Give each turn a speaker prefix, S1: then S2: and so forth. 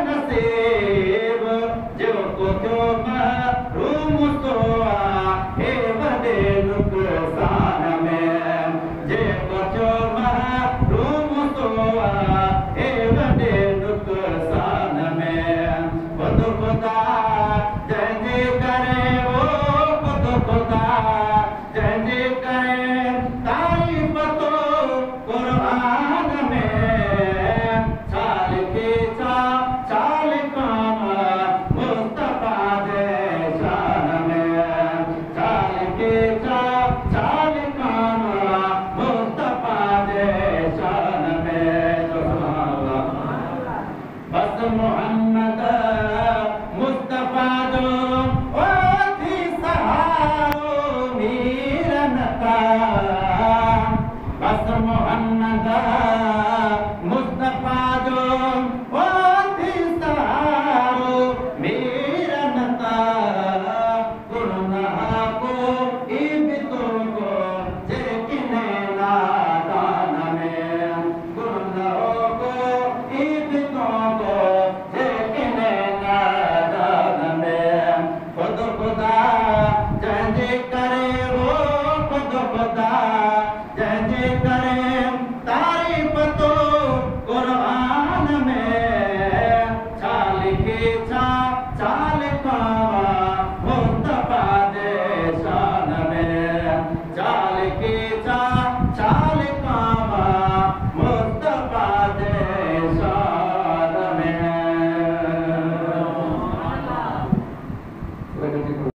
S1: नसीब जो को जो महरूम तो हे वडे नुकसान में जे को जो महरूम तो हे वडे नुकसान में खुदा जंहिंजे करे वो खुदा जंहिंजे करे तारीफ़ तो क़ुरान में चाल के चाल काम मुस्तफ़ा जे शान में चाल के चाल काम मुस्तफ़ा जे शान में बस मोहम्मद मुस्तफ़ा जो थी सहारो मीरन का बस मोहम्मद मुस्तफ़ा जो थी सहारो मीरन का गुनाह को इब्तों को जेकिने नादान में गुनाहों को इब्तों को जेकिने नादान में खुदा जंहिंजे करे वो खुदा जंहिंजे करे तारीफ़ तो क़ुरान में चाल के चाल काम